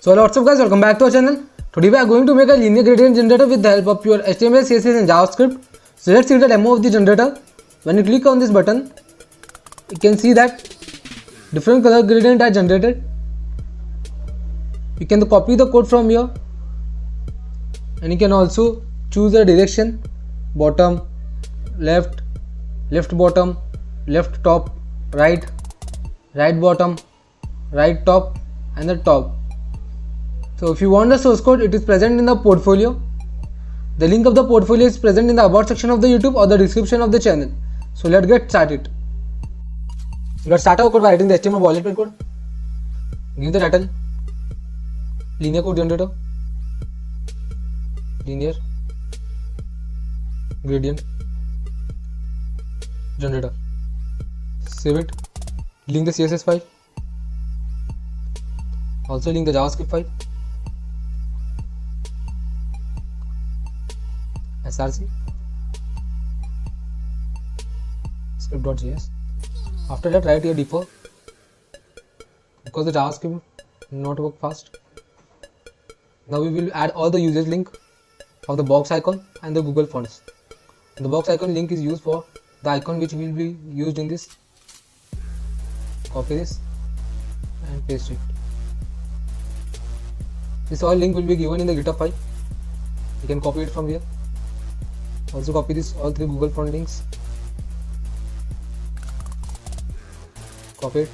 So what's up guys, welcome back to our channel. Today we are going to make a linear gradient generator with the help of pure HTML, CSS and JavaScript. So let's see the demo of the generator. When you click on this button, you can see that different color gradient are generated. You can copy the code from here and you can also choose a direction: bottom, left, left bottom, left top, right, right bottom, right top and the top. So if you want the source code, it is present in the portfolio. The link of the portfolio is present in the about section of the YouTube or the description of the channel. So let's get started. Let's start our code by writing the HTML boilerplate code. Give the title linear code generator, linear gradient generator. Save it. Link the CSS file. Also link the JavaScript file. src script.js. After that, write your default because the JavaScript will not work fast. Now we will add all the usage link of the box icon and the Google Fonts. The box icon link is used for the icon which will be used in this. Copy this and paste it. This all link will be given in the GitHub file. You can copy it from here. Also copy this all three Google Font links. Copy it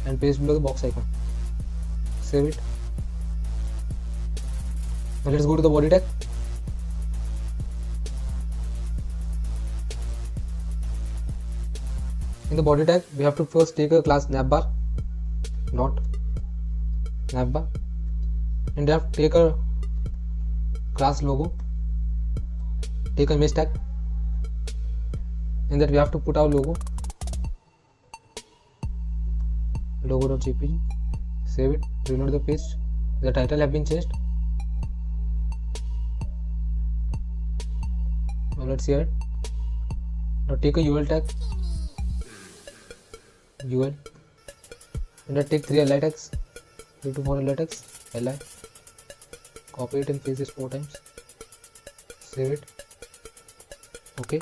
and paste below the box icon. Save it. Now let's go to the body tag. In the body tag, we have to first take a class navbar, not navbar, and we have to take a class logo. Take a mesh tag. In that we have to put our logo.jpg. Save it. Reload the page. The title have been changed. Now let's see it. Now take a UL tag. UL. And then take 3 li tags. 3 to 4 li tags. Li. Copy it and paste this 4 times. Save it. Okay.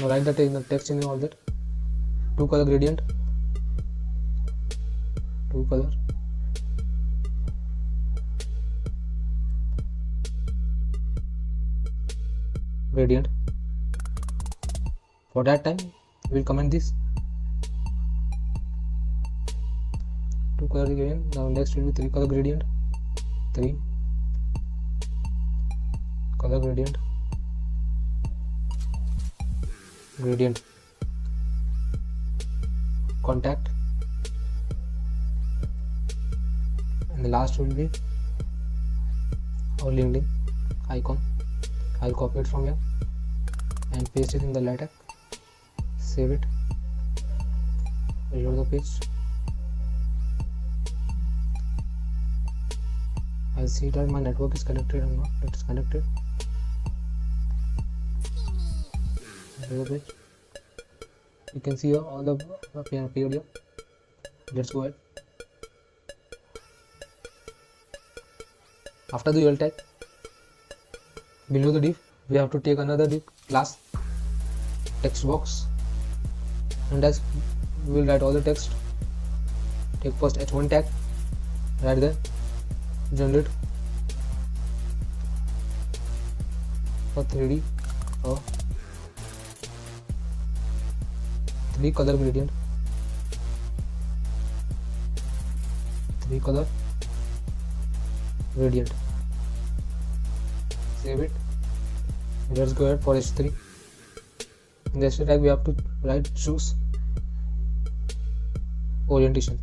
Now write the text in all that. 2 color gradient. 2 color. Gradient. For that time, we will comment this. 2 color gradient. Now next will be 3 color gradient. 3 color gradient. Gradient. Contact. And the last will be our LinkedIn icon. I'll copy it from here and paste it in the LaTeX. Save it. Reload the page. I'll see that my network is connected or not. It is connected. Reload the page. You can see here all the period. Let's go ahead. After the UL tag, below the div, we have to take another div class text box, and as we will write all the text. Take first h1 tag, write there generate for 3D or 3 color gradient. 3 color gradient. Save it. Let's go ahead for h3. In the h3 tag we have to write choose orientation.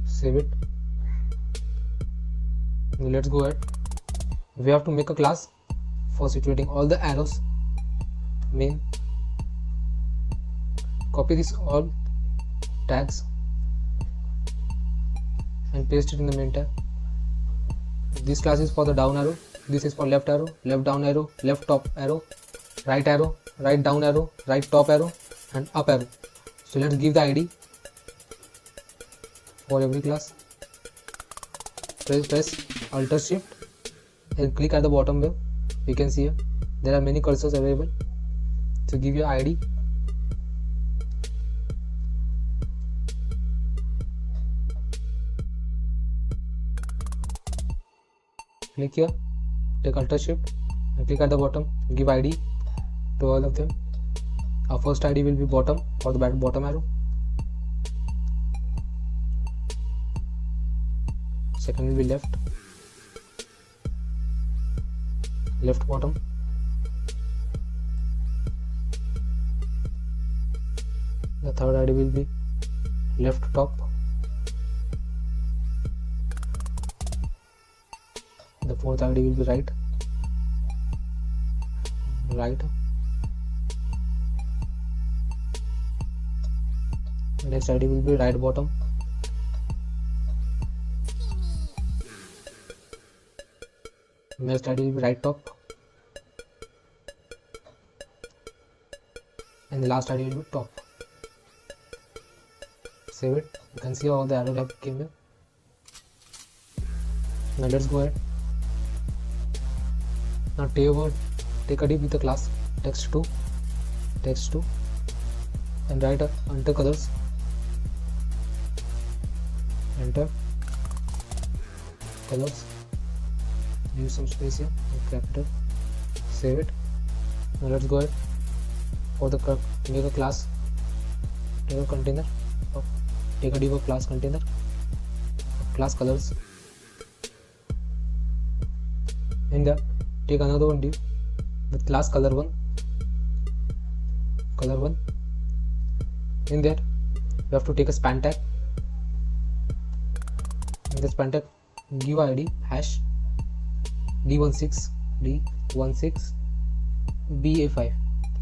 Save it. Let's go ahead. We have to make a class for situating all the arrows. Main. Copy this all tags and paste it in the main tag. This class is for the down arrow. This is for left arrow, left down arrow, left top arrow, right down arrow, right top arrow and up arrow. So let's give the ID for every class. Press Alt Shift and click at the bottom where you can see here there are many cursors available to give you ID. Click here, take Alt Shift and click at the bottom, give ID to all of them. Our first ID will be bottom for the bottom arrow. Second will be left bottom. The third ID will be left top. The fourth ID will be right. Next ID will be right bottom. Next ID will be right top. And the last ID will be top. Save it. You can see all the arrow have came here. Now let's go ahead. Now take a div with the class text2 and write enter colors. Enter colors. Use some space here and capital. Save it. Now let's go ahead for the make a class. Take a container. Take a div of class container. Class colors. And take another one div with class color1. In that you have to take a span tag. In the span tag give ID hash d16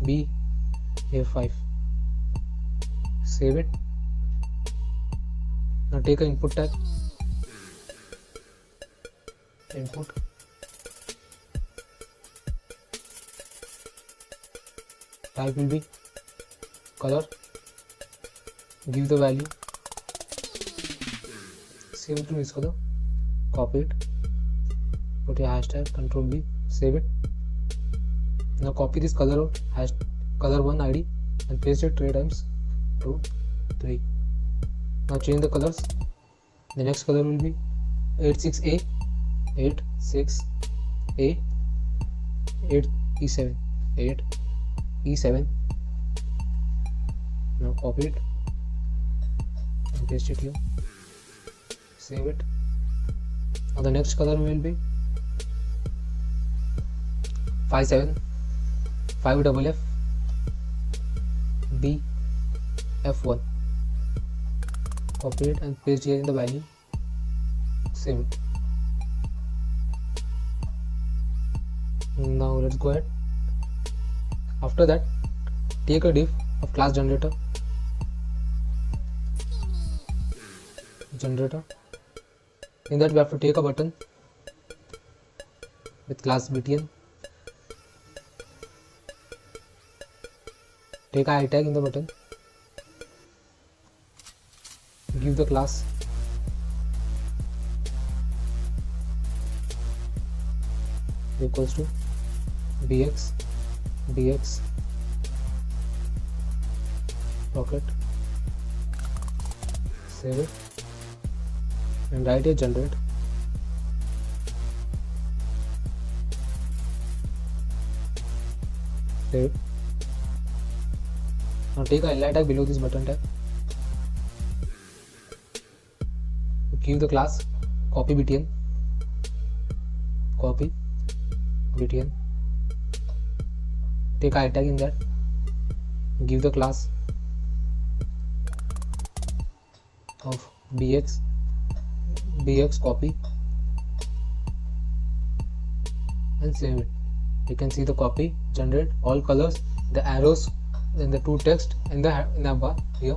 ba5. Save it. Now take an input tag. Input. Type will be color. Give the value. Save it to this color. Copy it. Put your hashtag. Control V. Save it. Now copy this color color1 ID and paste it 3 times. 2, 3. Now change the colors. The next color will be 86A, 86A, 8E7, 8E7. Now copy it and paste it here. Save it. Now the next color will be 57, 5FF, BF1. Copy it and paste here in the value. Save it. Now let's go ahead. After that, take a div of class generator. In that we have to take a button with class btn. Take a I tag in the button. Give the class equals to bx rocket. Save it and write a generate. Save it. Now take a li tag below this button tag. Give the class copy btn. Take I tag in that. Give the class of bx copy and save it. You can see the copy, generate all colors, the arrows, and the two text in the bar here.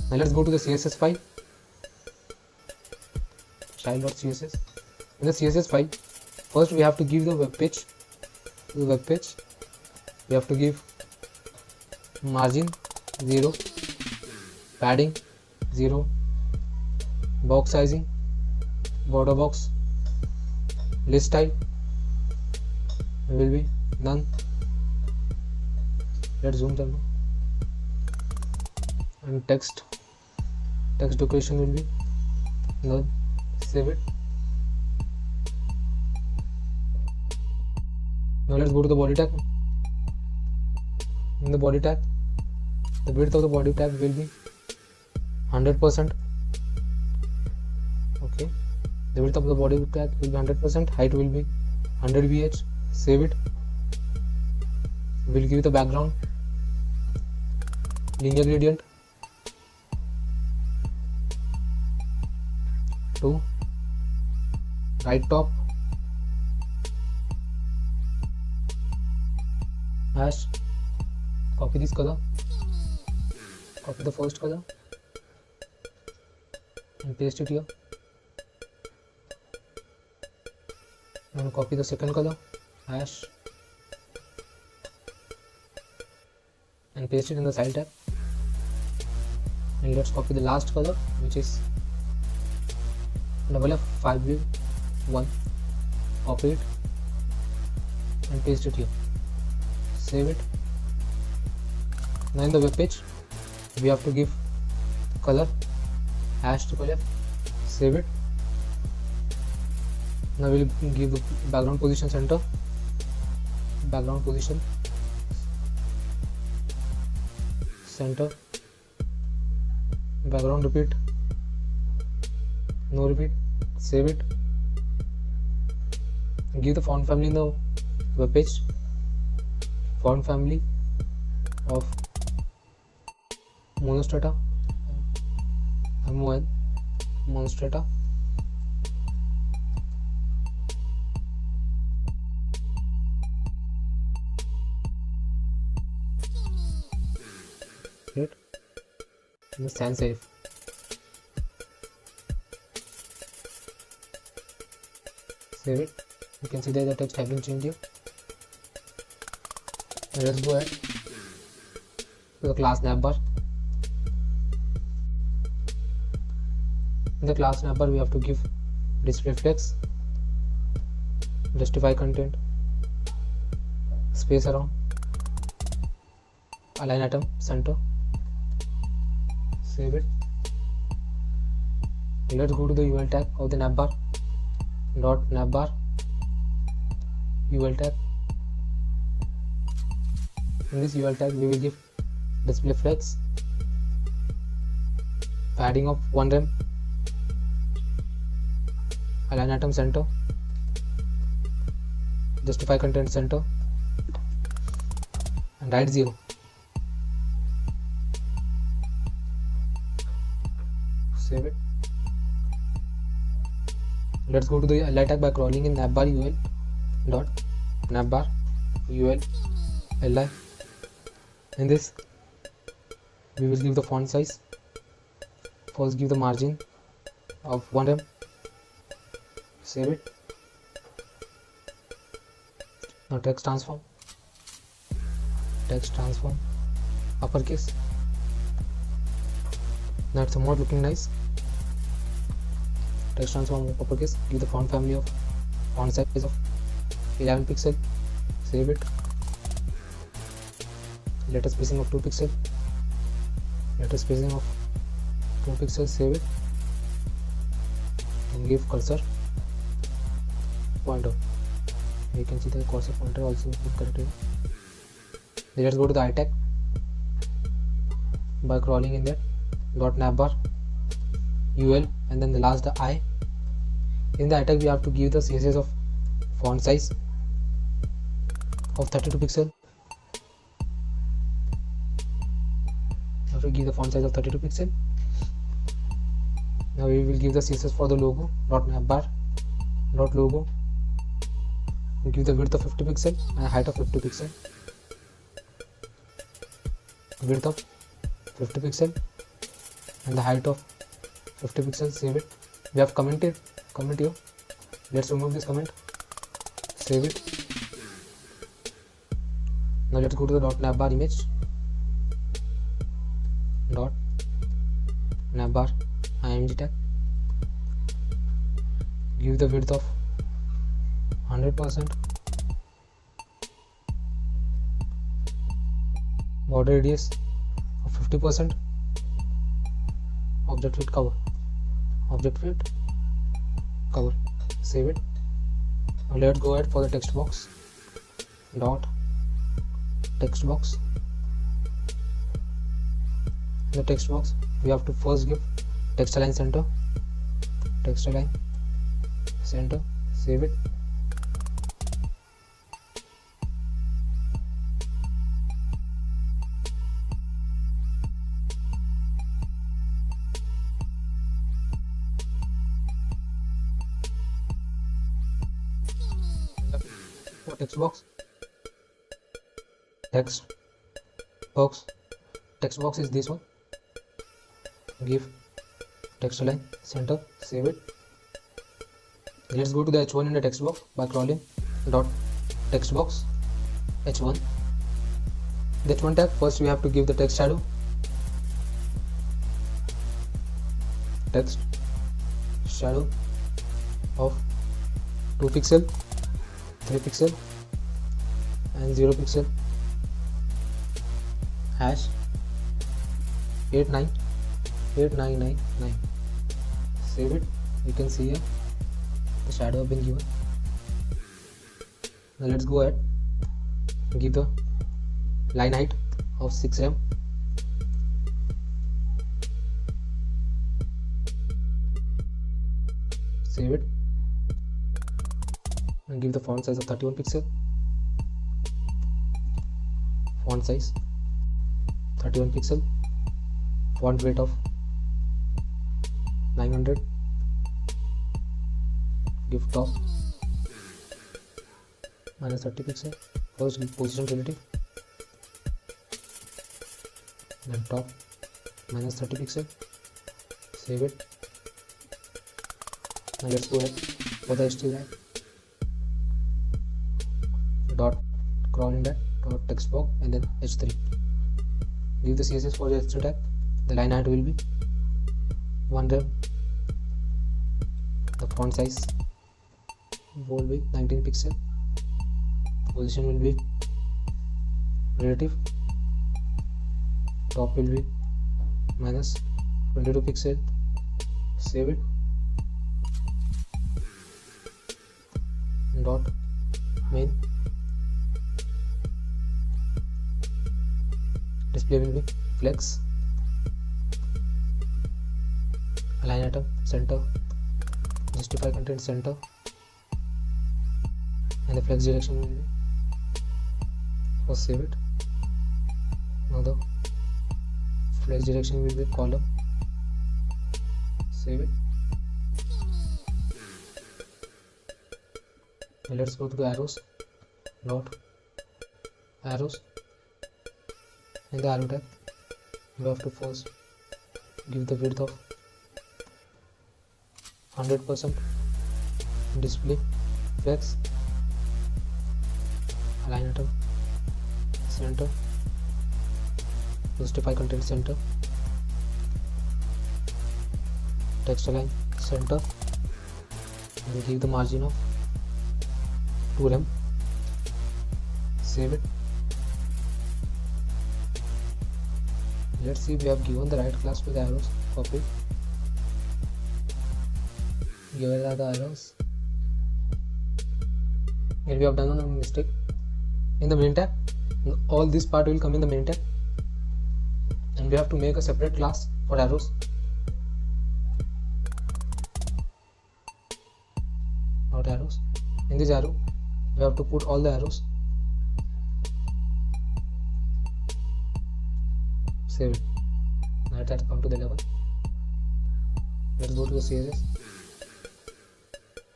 Now let's go to the CSS file. Style.css. In the CSS file, first we have to give the web page. We have to give margin 0, padding 0, box sizing, border box, list style will be none. Let's zoom them, and text decoration will be none. Save it. Now let's go to the body tag. In the body tag, the width of the body tag will be 100%. Okay, the width of the body tag will be 100%. Height will be 100 VH. Save it. We'll give the background linear gradient to right top hash. Copy this color, copy the first color and paste it here, and copy the second color hash and paste it in the style tab, and let's copy the last color, which is F5V1. Copy it and paste it here. Save it. Now in the web page we have to give color hash to color. Save it. Now we'll give the background position center, background position center, background repeat, no repeat. Save it. Give the font family in the web page, font family of Monostrata, MON Monostrata. Right, and sans serif. Save it. You can see that the text has been changed here. Now let's go ahead to the class navbar. In the class navbar we have to give display flex, justify content, space around, align atom center. Save it. Let's go to the UL tag of the navbar. Dot navbar UL tag. In this UL tag we will give display flex, padding of 1 rem, align atom center, justify content center, and right 0. Save it. Let's go to the li tag by crawling in navbar ul dot navbar ul li. In this we will give the font size. First give the margin of 1 rem. Save it. Now text transform uppercase. That's somewhat looking nice. Text transform uppercase. Give the font family of font size of 11 pixel. Save it. Letter spacing of 2 pixel. Letter spacing of 2 pixels. Save it. And give cursor pointer. You can see the cursor pointer also corrected. Let's go to the I tag by crawling in that dot navbar ul and then the last the I. In the I tag we have to give the CSS of font size of 32 pixel. We have to give the font size of 32 pixel. Now we will give the CSS for the logo dot navbar dot logo. We give the width of 50 pixel and height of 50 pixel. Width of 50 pixel and the height of 50 pixels. Save it. We have comment here. Let's remove this comment. Save it. Now let's go to the dot navbar image dot navbar img tag. give the width of 100%, border radius of 50%, object width cover, save it. Now let's go ahead for the text box. Dot text box. In the text box we have to first give text align center, save it. For text box is this one. Give text align center, save it. Let's go to the h1 in the text box by crawling dot text box h1. The h1 tag, first we have to give the text shadow, text shadow of 2 pixel, 3 pixel and 0 pixel, hash 89999. Save it. You can see here the shadow have been given. Now let's go ahead and give the line height of 6 rem. Save it and give the font size of 31 pixel. Font size 31 pixel. Font weight of 900. Give top minus 30 pixel. First give position relative, then top minus 30 pixel. Save it. Now let's go ahead for the HT tag. Dot crawl in that dot text box and then h3. Give the CSS for the h3 tag. The line height will be 1 rem. The font size will be 19 pixel. Position will be relative. Top will be minus 22 pixel. Save it. Dot main. Display will be flex. Align item center, justify content center, and the flex direction will be, first save it. Now the flex direction will be column, save it. Now let's go to the arrows. Dot arrows. In the arrow tag you have to first give the width of 100%, display flex, align item center, justify content center, text align center, and give the margin of 2 rem. Save it. Let's see, we have given the right class to the arrows. Copy. Here are the arrows, and we have done a mistake in the main tag. All this part will come in the main tag, and we have to make a separate class for arrows. Not arrows. In this arrow we have to put all the arrows. Save it. Now it has come to the level. Let's go to the CSS.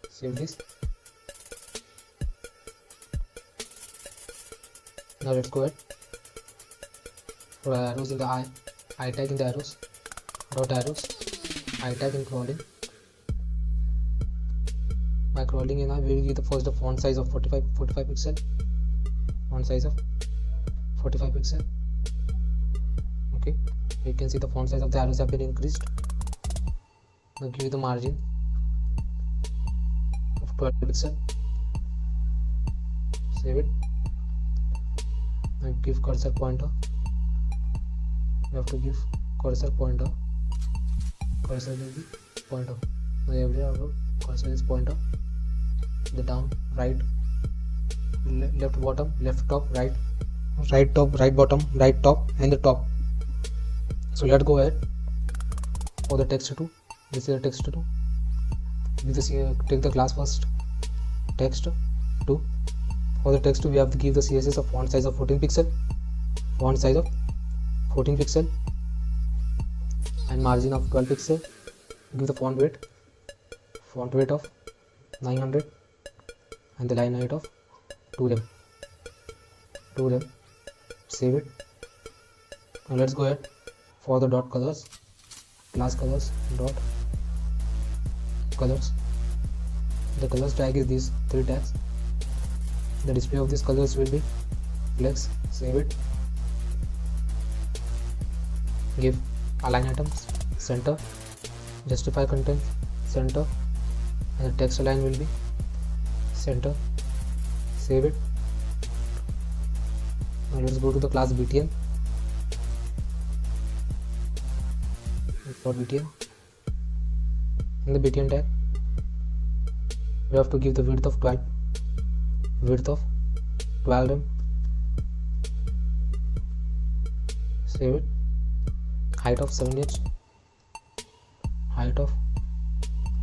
Save this. Now let's go ahead for arrows in the I tag in the arrows. Dot arrows. I tag in crawling. By crawling in, we will give the first the font size of 45 pixel. Font size of 45 pixel. Okay, you can see the font size of the arrows have been increased. Now give the margin 12 pixel. Save it and give cursor pointer. You have to give cursor pointer. Cursor will be pointer. Now everywhere cursor is pointer. The down, right, left bottom, left top, right top, right bottom, right top, and the top. So let's go ahead for the text 2. This is the text 2. Take the class first. Text 2. For the text 2, we have to give the CSS of font size of 14 pixel. Font size of 14 pixel and margin of 12 pixel. Give the font weight of 900 and the line height of 2 rem. Save it. Now let's go ahead for the dot colors. Class colors dot colors. The colors tag is these 3 tags. The display of these colors will be flex. Save it. Give align items center, justify content center, and the text align will be center. Save it. Now let's go to the class btn. For btn, in the btn tag we have to give the width of 12 rem. Save it. Height of 7h, height of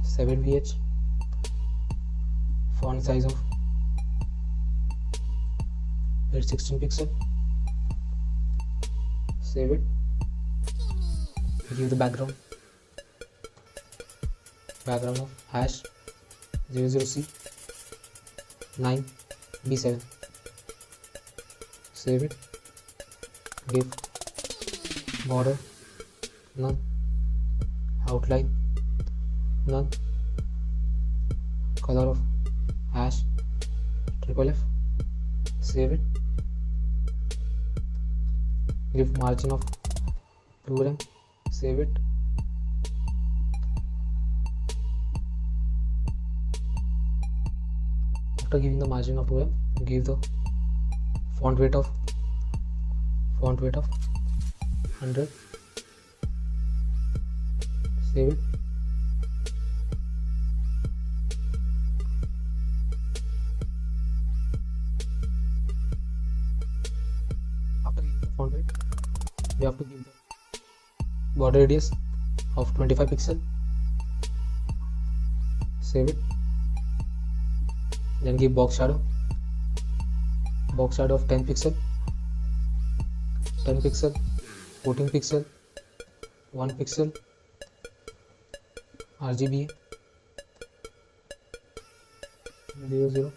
7vh, font size of 16 pixel. Save it. Give the background of hash 00C9B7. Save it. Give border none, outline none, color of hash FFF. Save it. Give margin of 2 rem. Save it. After giving the margin of 2 rem, give the font weight of 100. Save it. After giving the font weight, we have to give the border radius of 25 pixel. Save it. Then give box shadow of 10 pixel, 14 pixel, 1 pixel, RGB 00,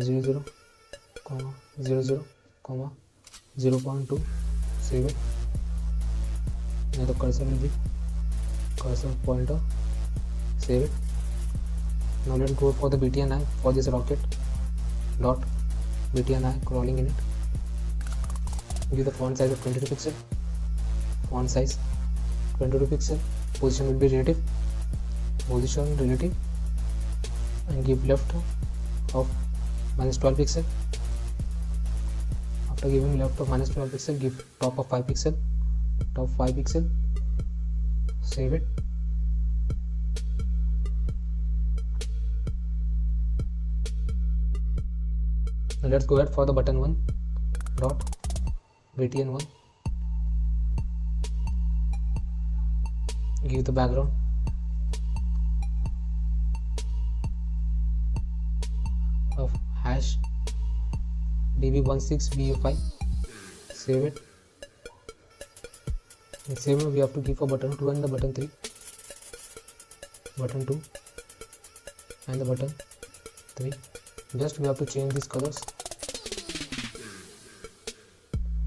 00, 00, 0.2. Save it. Now the cursor will be cursor pointer. Save it. Now let's go for the btni for this rocket dot btni crawling in it. Give the font size of 22 pixel. Font size 22 pixel. Position will be relative. And give left of -12 pixel. After giving left of -12 pixel, give top of 5 pixel. Save it. Now let's go ahead for the button 1 dot btn1. Give the background of hash db16bu5. Save it. In same way we have to give for button 2 and the button 3, button 2 and the button 3. Just we have to change these colors.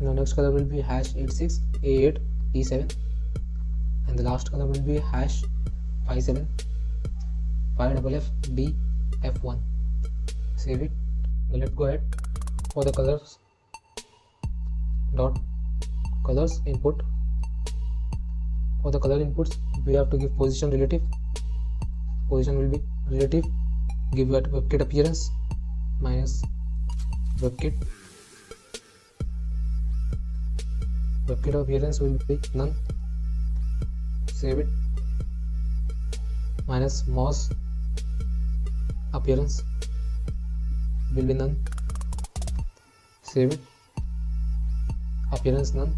Now next color will be hash 86A8E7 and the last color will be hash 5755FBF1. Save it. Now let's go ahead for the colors dot colors input. For the color inputs we have to give position relative. Position will be relative, give it WebKit appearance minus WebKit appearance will be none. Save it. Minus mouse appearance will be none. Save it. Appearance none.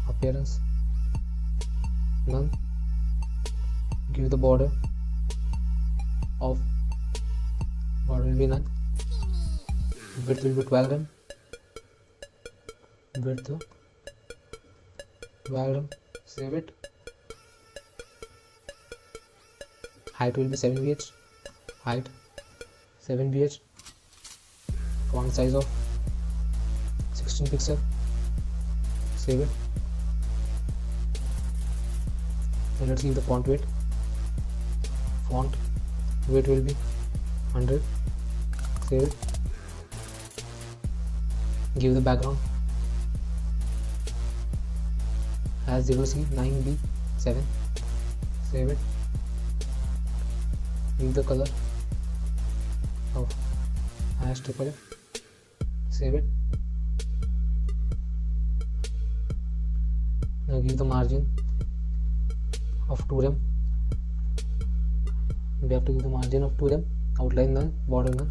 Appearance none. Give the border of border will be none. Width will be 12 rem. Width 12 rem. Save it. Height will be 7 vh. Height 7 vh. Font size of 16 pixel. Save it. So let's give the font weight. Font weight will be 100. Save it. Give the background as 0C9B7. Save it. Give the color of #FFF. Save it. Now give the margin of 2 rem. We have to give the margin of 2 rem. Outline none. Border none.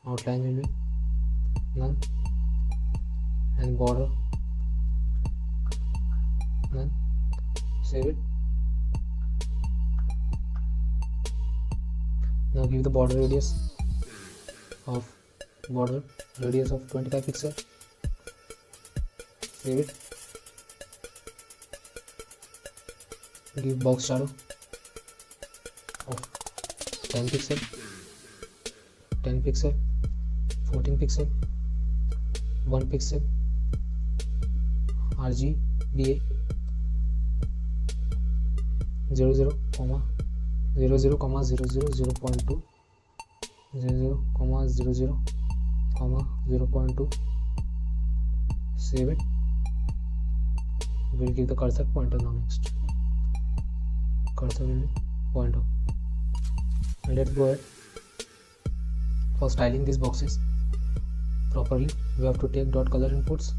Outline will be none. And border none. Save it. Now give the border radius of 25 pixel. Save it. Give box shadow of 10 pixel, 10 pixel, 14 pixel, 1 pixel, RGBA 00, 00, 00, 0.2, 00, 00, 0.2. Save it. We'll give the cursor pointer now next. Cursor will be pointer. And let's go ahead. For styling these boxes properly, we have to take dot color inputs.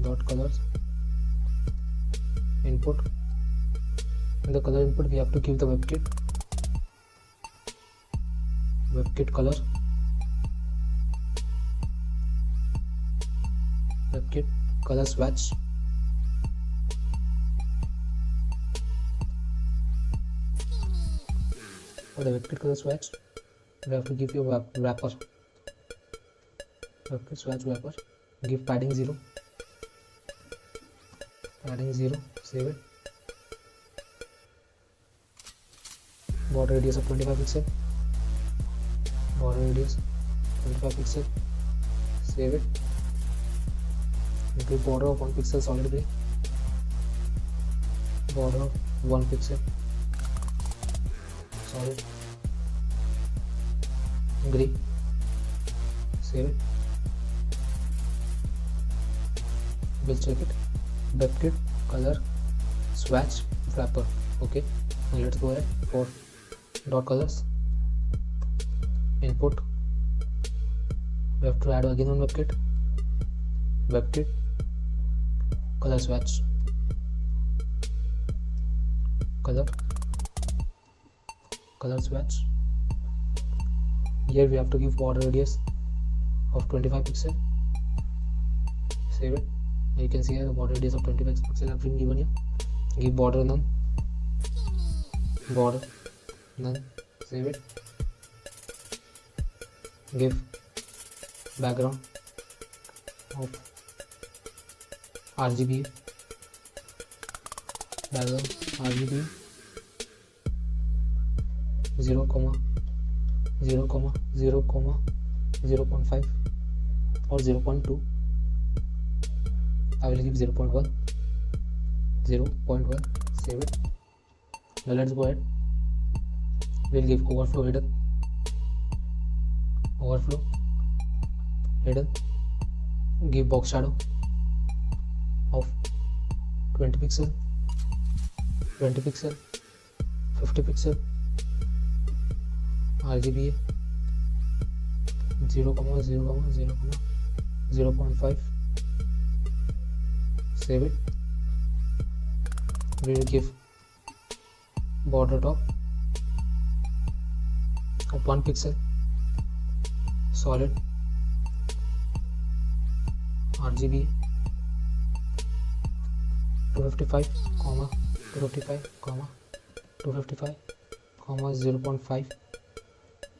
Dot colors input. In the color input, we have to give the WebKit color, WebKit color swatch. For the WebKit color swatch, we have to give your wrapper, WebKit swatch wrapper. Give padding 0, padding 0. Save it. Border radius of 25 pixel, border radius 25 pixel. Save it. Give border of 1 pixel solid gray, border of 1 pixel solid gray. Save it. We'll check it. WebKit color swatch wrapper. Okay, now let's go ahead for dot colors input. We have to add again on WebKit color swatch, color swatch. Here we have to give border radius of 25 pixel. Save it. You can see here the border radius of 25 pixel have been given here. Give border none, border none. Save it. Give background of RGB, background RGB 0, 0, 0, 0.5 or 0.2. I will give 0.1, 0.1. Save it. Now let's go ahead. We'll give overflow hidden, overflow hidden. Give box shadow of 20 pixel, 50 pixel RGBA 0,0,0,0.5. Save it. We will give border top of 1 pixel, solid RGB 255, 255, 255, 0.5.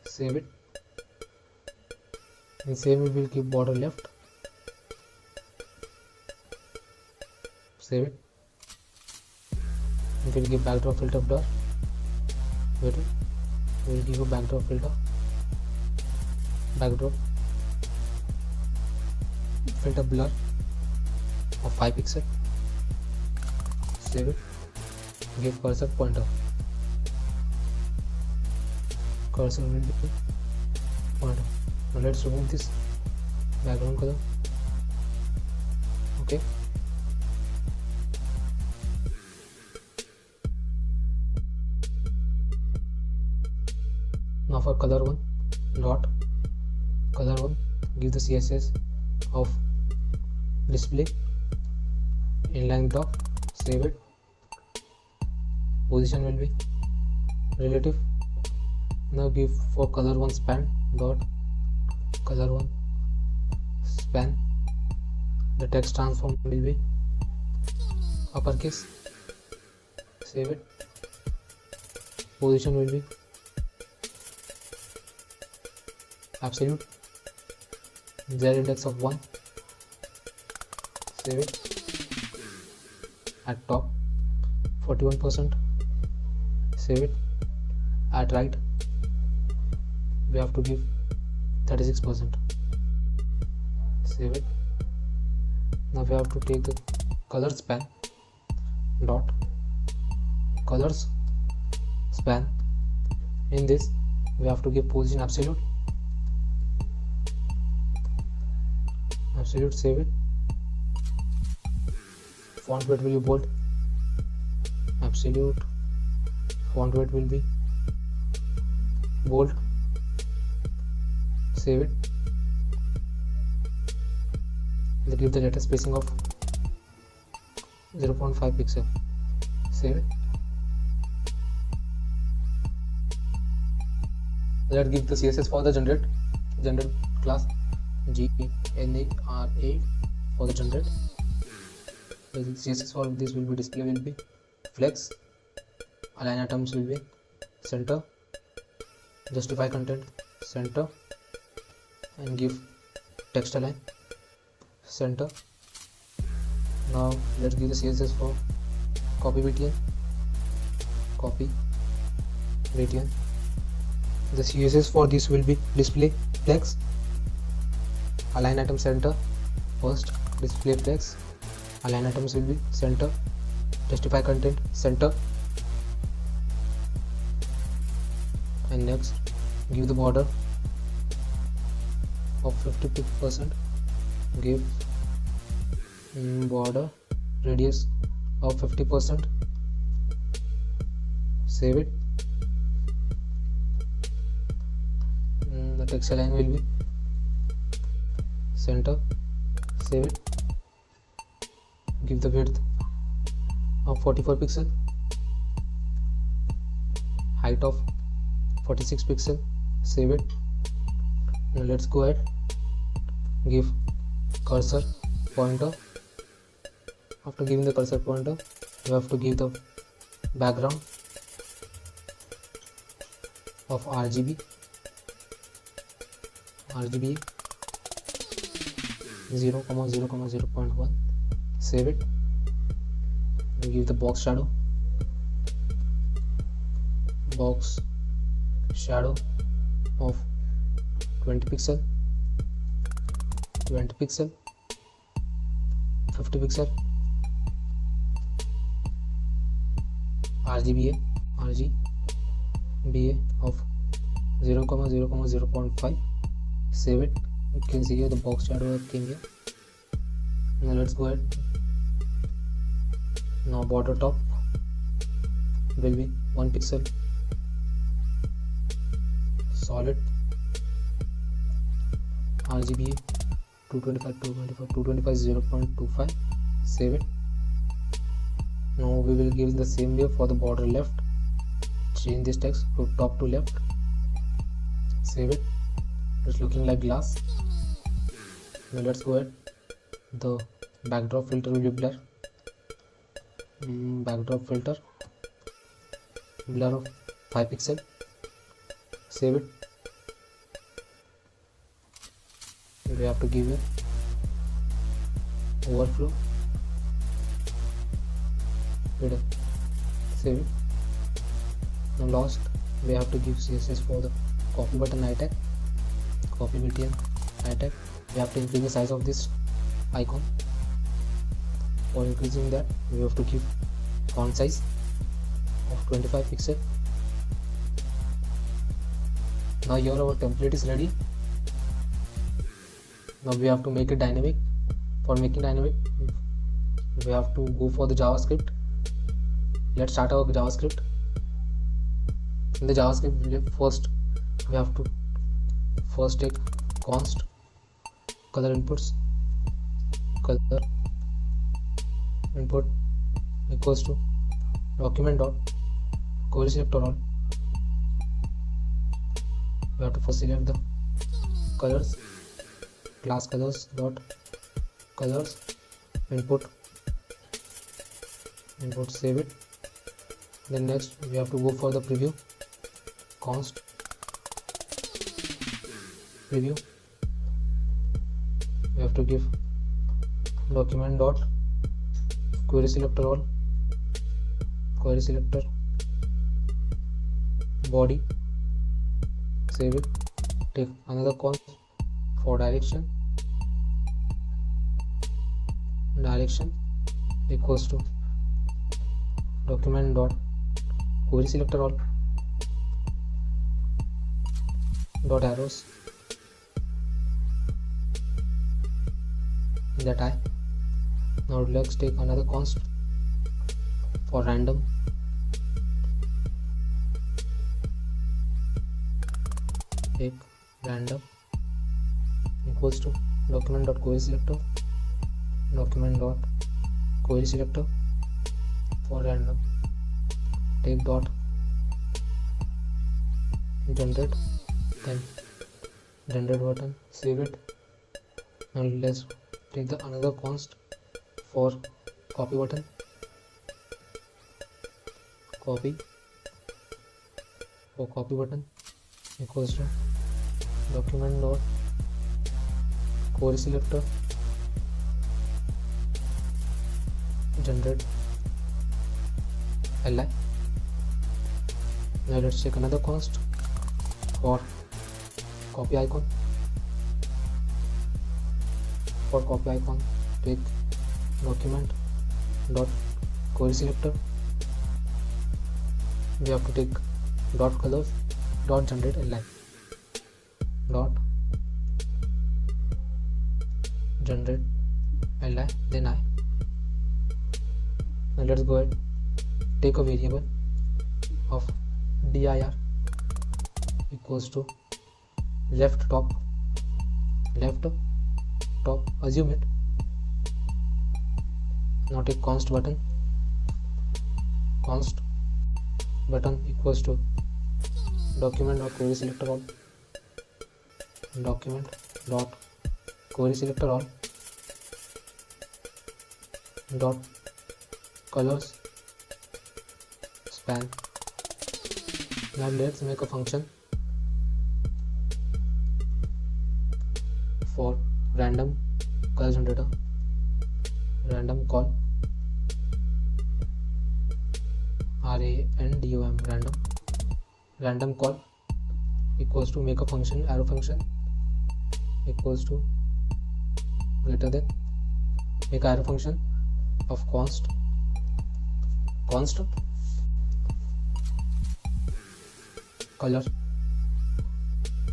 Save it. And same we will give border left. Save it. We will give backdrop filter blur. Wait, we will give a backdrop filter. Backdrop filter blur of 5 pixel. Save it. Give cursor pointer. Cursor will be pointer. Now let's remove this background color. Okay. Now for color 1 dot, color 1, give the CSS of display inline block. Save it. Position will be relative. Now give for color 1 span dot, color 1 span, the text transform will be uppercase. Save it. Position will be absolute, z index of 1. Save it. At top 41%. Save it. At right we have to give 36%. Save it. Now we have to take the color span dot, colors span. In this we have to give position absolute. Save it. Font weight will be bold. Absolute. Font weight will be bold. Save it. Let's give the data spacing of 0.5 pixel. Save it. Let's give the CSS for the generate class GNARA for the generate. The CSS for this will be display will be flex, align items will be center, justify content center, and give text align center. Now let's give the CSS for copy BTN. The CSS for this will be display flex, align item center first, display flex, align items will be center, justify content center, and next give the border of 50%, give border radius of 50%. Save it. The text align will be center. Save it. Give the width of 44 pixel, height of 46 pixel. Save it. Now let's go ahead, give cursor pointer. After giving the cursor pointer, you have to give the background of RGB 0,0,0.1. Save it. You give the box shadow of 20 pixel, 50 pixel, RGBA of 0,0,0.5. Save it. You can see here the box shadow came here. Now let's go ahead. Now border top will be 1 pixel, solid, RGBA 225 0.25, save it. Now we will give the same way for the border left, change this text to top to left, save it. It's looking like glass. Now let's go ahead. The backdrop filter will be blur. Backdrop filter, blur of 5 pixel, save it. We have to give it overflow, save it. Now last we have to give CSS for the copy button iTag, copy btn iTag. We have to increase the size of this icon. For increasing that, we have to give font size of 25 pixel. Now here our template is ready. Now we have to make it dynamic. For making dynamic, we have to go for the JavaScript. Let's start our JavaScript. In the JavaScript, first we have to take const color inputs, color input equals to document dot query selector all. We have to first select the colors, class colors dot colors input, save it. Then next we have to go for the preview, const preview. We have to give document dot query selector all, query selector body, save it. Take another const for direction equals to document dot query selector all dot arrows that I. Now let's take another const for random, take random equals to document dot query selector for random, take dot generate, then generate button, save it. Now let's take the another const for copy button, copy button equals to document dot query selector generate li. Now let's take another const for copy icon. For copy icon, take document dot query selector. We have to take dot colors dot generate li dot generate li, then I. Now let's go ahead, take a variable of dir equals to left top, assume it. Now take const button equals to document dot query selector all, document dot query selector all dot colors span. Now let's make a function for random color generator, random call, random call equals to make a function, arrow function equals to greater than, make arrow function of const color,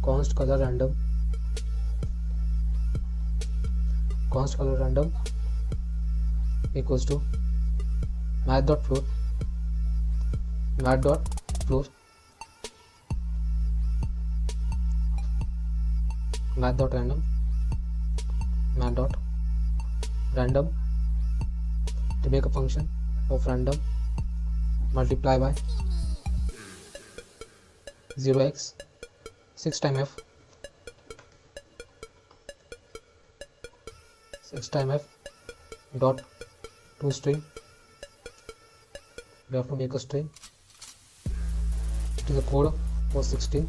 const color random equals to math.float mat dot floor, mat dot random, mat dot random to make a function of random multiply by 0x 6 times f 6 times f dot to string. We have to make a string. It is a code for 16.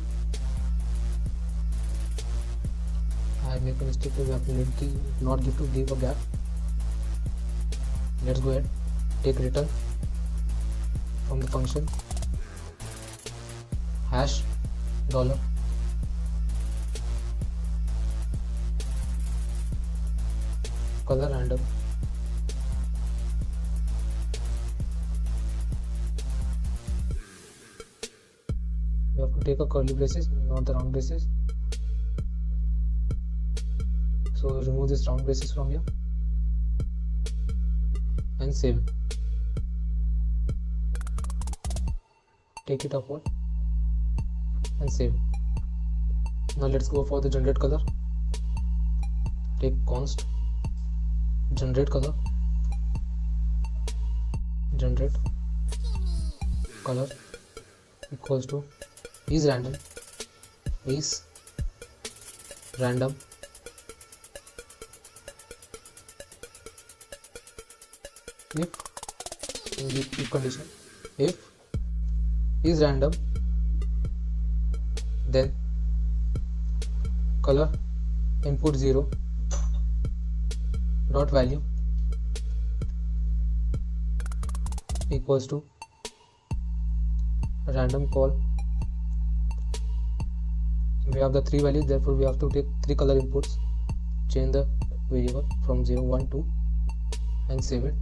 I make a mistake, we have to not give a gap. Let's go ahead, take return from the function hash dollar color random. We have to take a curly braces, not the round braces. So remove this round braces from here and save it. Take it upward and save it. Now let's go for the generate color. Take const generate color, generate color equals to is random if in the if condition, if is random, then color input 0 dot value equals to random call. We have the 3 values, therefore we have to take 3 color inputs, change the variable from 0, 1, 2 and save it.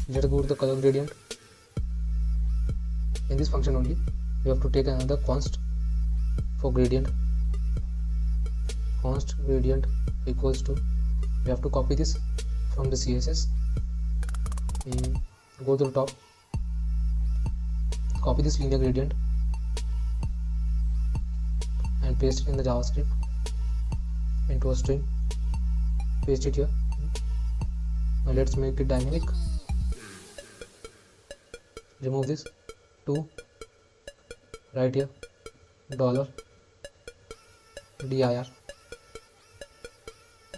Let's go to the color gradient. In this function only we have to take another const for gradient. Const gradient equals to, we have to copy this from the CSS, go to the top, copy this linear gradient and paste it in the JavaScript into a string, paste it here. Now let's make it dynamic. Remove this 2, right here $dir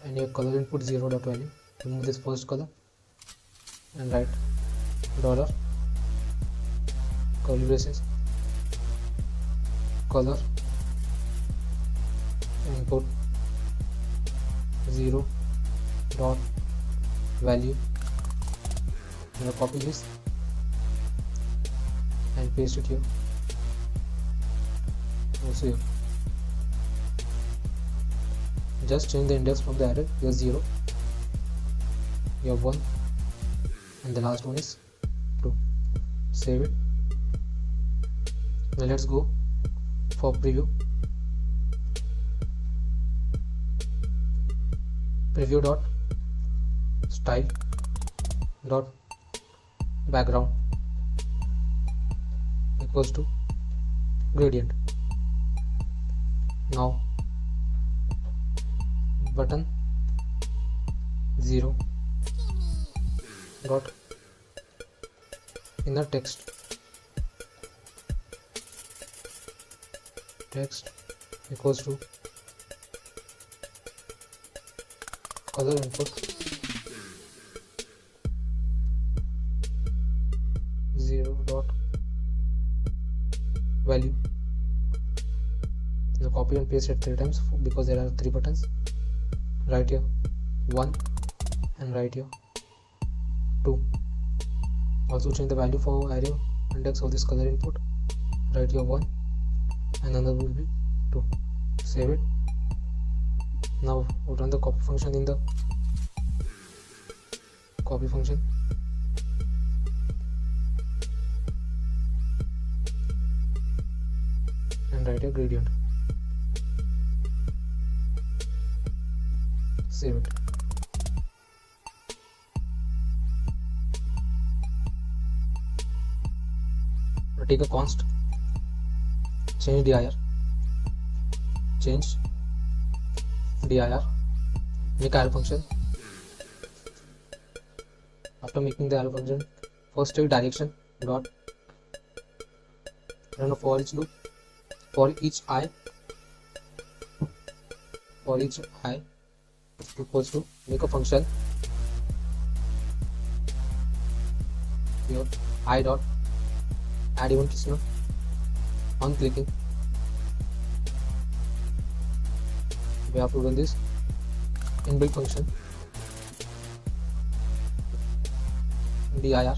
and your color input 0 dot value. Remove this first color and write dollar curly braces color input 0 dot value. Now copy this and paste it here, also here. Just change the index from the array. Here 0, here 1 and the last one is 2. Save it. Now let's go for preview. Preview dot style dot background equals to gradient. Now button 0 dot inner text equals to color input 0 dot value. Now copy and paste it 3 times because there are 3 buttons. Right here 1 and right here 2. Also change the value for array index of this color input. Right here 1 and another will be 2. Save it. Now run the copy function in the copy function and write a gradient. Save it. take a const, change dir, change dir, make arrow function. After making the arrow function, first take direction dot run a for each loop for each I equals to make a function here I dot add event listener. On clicking, we have to run this inbuilt function dir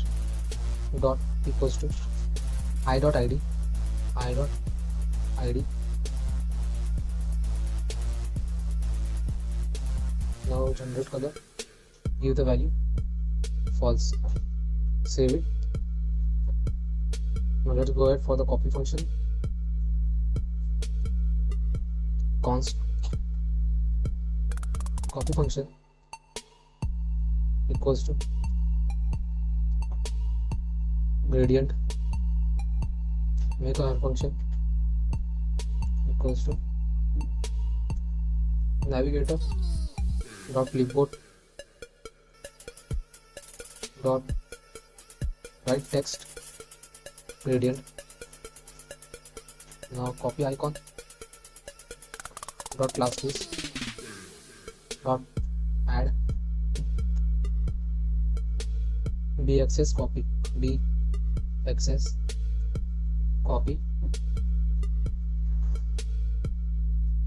dot equals to I dot id now generate color, give the value false, save it. Now let's go ahead for the copy function, const copy function equals to gradient, make a function equals to navigator dot clipboard dot write text gradient. Now copy icon dot class list dot add bxs copy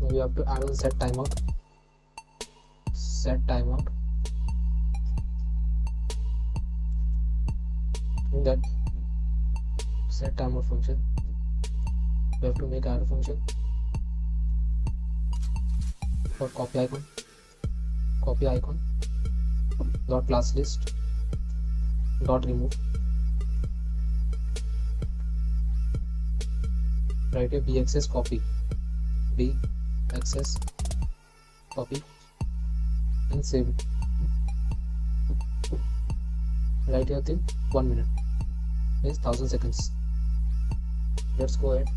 now we have to add on set timeout in that set timeout function we have to make arrow function for copy icon dot class list dot remove, write a bxs copy and save it. Write here till 1 minute is 1000 seconds. Let's go ahead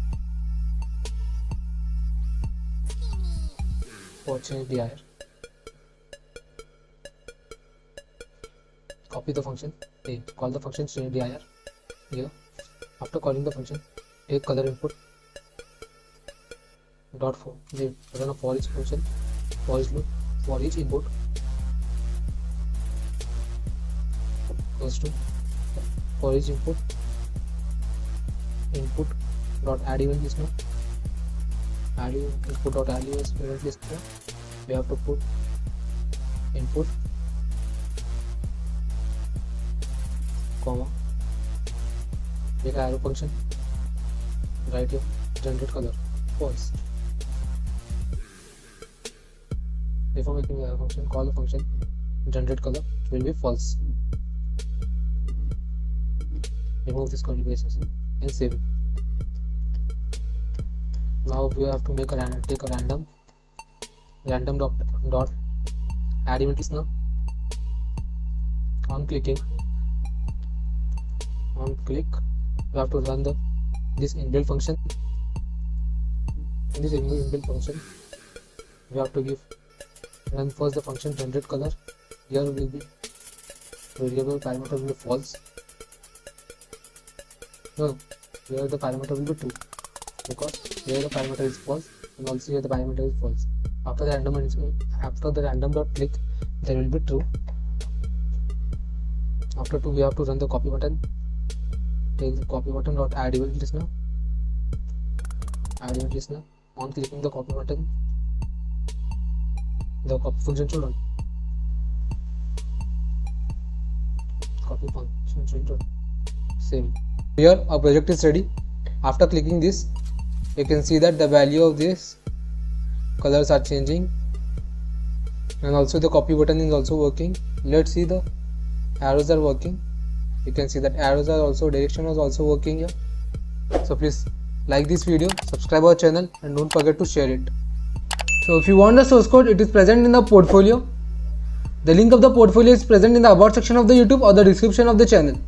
for change dir, copy the function, call the function change dir here. After calling the function, take color input dot for run a for each function, for each loop for each input equals to for each input dot add event listener, input dot add event listener. We have to put input comma make an arrow function, write here generate color false. Before making the arrow function, call the function generate color, it will be false. Remove this curly braces and save it. Now we have to make take a random dot add event listener. On click, we have to run this inbuilt function. In this inbuilt function, we have to run first the function generate color. Here will be variable parameter will be false. No, here the parameter will be 2 because here the parameter is false and also here the parameter is false. After the random dot click, there will be true. After 2, we have to run the copy button. Take the copy button dot add event listener. On clicking the copy button, the copy function should run. Copy function should run. Save. Here our project is ready. After clicking this, you can see that the value of this colors are changing and also the copy button is also working. Let's see the arrows are working. You can see that arrows are also, direction is also working here. So please like this video, subscribe our channel and don't forget to share it. So if you want the source code, it is present in the portfolio. The link of the portfolio is present in the about section of the YouTube or the description of the channel.